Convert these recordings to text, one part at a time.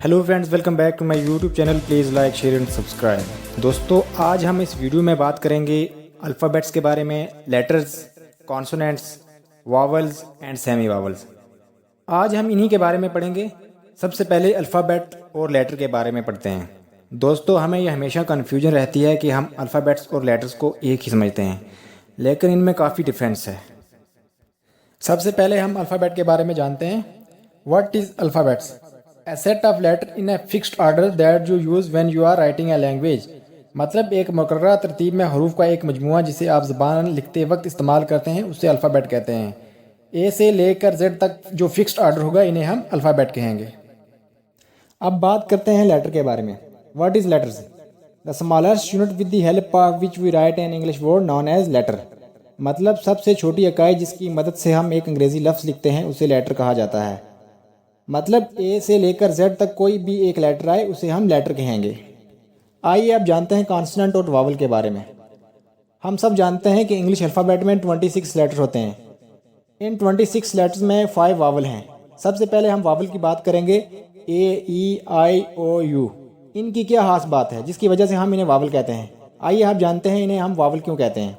Hello friends, welcome back to my YouTube channel. Please like share and subscribe. दोस्तों, आज हम इस video में बात करेंगे अल्फ़ाबेट्स के बारे में, letters, consonants, vowels and semi vowels. आज हम इन्हीं के बारे में पढ़ेंगे। सबसे पहले अल्फ़ाबेट और लेटर के बारे में पढ़ते हैं। दोस्तों, हमें यह हमेशा कन्फ्यूजन रहती है कि हम अल्फ़ाबेट्स और लेटर्स को एक ही समझते हैं, लेकिन इनमें काफ़ी डिफरेंस है। सबसे पहले हम अल्फ़ाबेट के बारे में जानते हैं। What is alphabets? A set of letter in a fixed order that you use when you are writing a language। मतलब एक मुकर्रर तरतीब में हरूफ का एक मजमूआ जिसे आप ज़बान लिखते वक्त इस्तेमाल करते हैं, उसे अल्फ़ाबेट कहते हैं। ए से लेकर जेड तक जो फिक्स्ड ऑर्डर होगा, इन्हें हम अल्फ़ाबेट कहेंगे। अब बात करते हैं लेटर के बारे में। What is letters? The smallest unit with the help of which we write an English word known as letter. मतलब सबसे छोटी इकाई जिसकी मदद से हम एक अंग्रेज़ी लफ्ज़ लिखते हैं, उसे लेटर कहा जाता है। मतलब ए से लेकर जेड तक कोई भी एक लेटर आए, उसे हम लेटर कहेंगे। आइए अब जानते हैं कॉन्सोनेंट और वावल के बारे में। हम सब जानते हैं कि इंग्लिश अल्फ़ाबेट में 26 लेटर होते हैं। इन 26 लेटर्स में 5 वावल हैं। सबसे पहले हम वावल की बात करेंगे। ए, ई, आई, ओ, यू। इनकी क्या खास बात है जिसकी वजह से हम इन्हें वावल कहते हैं? आइए आप जानते हैं इन्हें हम वावल क्यों कहते हैं।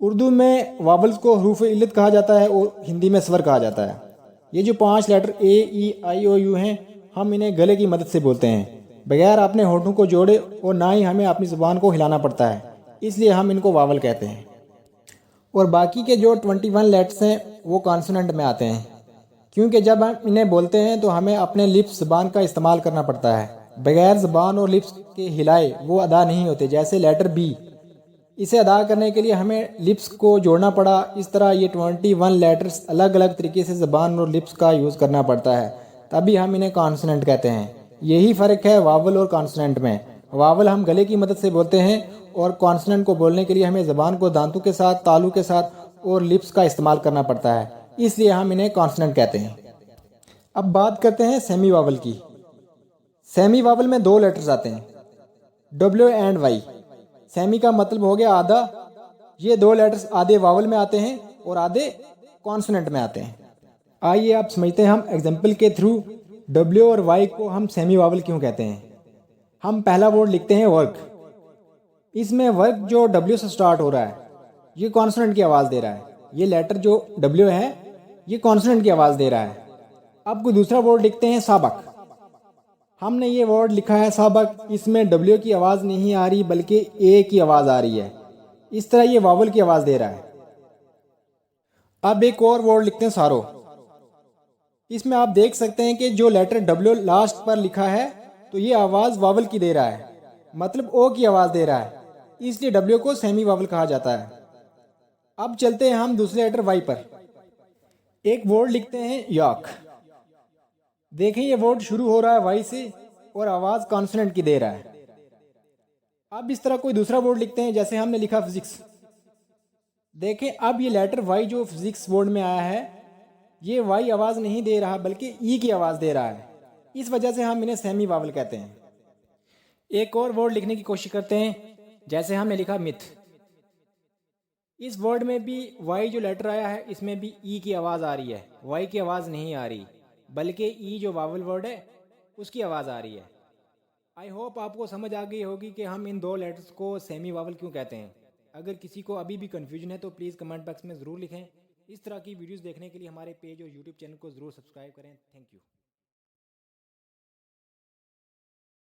उर्दू में वावल्स को हरूफ इल्लत कहा जाता है और हिंदी में स्वर कहा जाता है। ये जो 5 letter A, E, I, O, you हैं, हम इन्हें गले की मदद से बोलते हैं, बगैर अपने होठों को जोड़े, और ना ही हमें अपनी ज़ुबान को हिलाना पड़ता है, इसलिए हम इनको वावल कहते हैं। और बाकी के जो 21 लेटर्स हैं वो कॉन्सोनेंट में आते हैं, क्योंकि जब हम इन्हें बोलते हैं तो हमें अपने लिप्स ज़बान का इस्तेमाल करना पड़ता है। बगैर ज़बान और लिप्स के हिलाए वो अदा नहीं होते। जैसे लेटर बी, इसे अदा करने के लिए हमें लिप्स को जोड़ना पड़ा। इस तरह ये 21 लेटर्स अलग अलग तरीके से ज़बान और लिप्स का यूज़ करना पड़ता है, तभी हम इन्हें कॉन्सोनेंट कहते हैं। यही फ़र्क है वावल और कॉन्सोनेंट में। वावल हम गले की मदद से बोलते हैं और कॉन्सोनेंट को बोलने के लिए हमें ज़बान को दांतों के साथ, तालू के साथ और लिप्स का इस्तेमाल करना पड़ता है, इसलिए हम इन्हें कॉन्सोनेंट कहते हैं। अब बात करते हैं सेमी वावल की। सेमी वावल में 2 लेटर्स आते हैं, डब्ल्यू एंड वाई। सेमी का मतलब हो गया आधा। ये 2 लेटर्स आधे वावल में आते हैं और आधे कॉन्सोनेंट में आते हैं। आइए आप समझते हैं हम एग्जाम्पल के थ्रू डब्ल्यू और वाई को हम सेमी वावल क्यों कहते हैं। हम पहला वर्ड लिखते हैं वर्क। इसमें वर्क जो डब्ल्यू से स्टार्ट हो रहा है, ये कॉन्सोनेंट की आवाज़ दे रहा है। ये लेटर जो डब्ल्यू है, ये कॉन्सोनेंट की आवाज़ दे रहा है। अब कोई दूसरा वर्ड लिखते हैं साबक। हमने ये वर्ड लिखा है साबक, इसमें डब्ल्यू की आवाज़ नहीं आ रही बल्कि ए की आवाज़ आ रही है। इस तरह ये वावल की आवाज़ दे रहा है। अब एक और वर्ड लिखते हैं सारो। इसमें आप देख सकते हैं कि जो लेटर डब्ल्यू लास्ट पर लिखा है, तो ये आवाज़ वावल की दे रहा है, मतलब ओ की आवाज़ दे रहा है, इसलिए डब्ल्यू को सेमी वावल कहा जाता है। अब चलते हैं हम दूसरे लेटर वाई पर। एक वर्ड लिखते हैं यॉक। देखें ये वर्ड शुरू हो रहा है वाई से और आवाज़ कॉन्सोनेंट की दे रहा है। अब इस तरह कोई दूसरा वर्ड लिखते हैं, जैसे हमने लिखा फिजिक्स। देखें अब ये लेटर वाई जो फिजिक्स वर्ड में आया है, ये वाई आवाज़ नहीं दे रहा बल्कि ई की आवाज़ दे रहा है। इस वजह से हम इन्हें सेमी वावल कहते हैं। एक और वर्ड लिखने की कोशिश करते हैं, जैसे हमने लिखा मिथ। इस वर्ड में भी वाई जो लेटर आया है, इसमें भी ई की आवाज़ आ रही है, वाई की आवाज़ नहीं आ रही, बल्कि ई जो वावल वर्ड है उसकी आवाज़ आ रही है। आई होप आपको समझ आ गई होगी कि हम इन 2 लेटर्स को सेमी वावल क्यों कहते हैं। अगर किसी को अभी भी कन्फ्यूजन है तो प्लीज़ कमेंट बॉक्स में ज़रूर लिखें। इस तरह की वीडियोस देखने के लिए हमारे पेज और यूट्यूब चैनल को ज़रूर सब्सक्राइब करें। Thank you.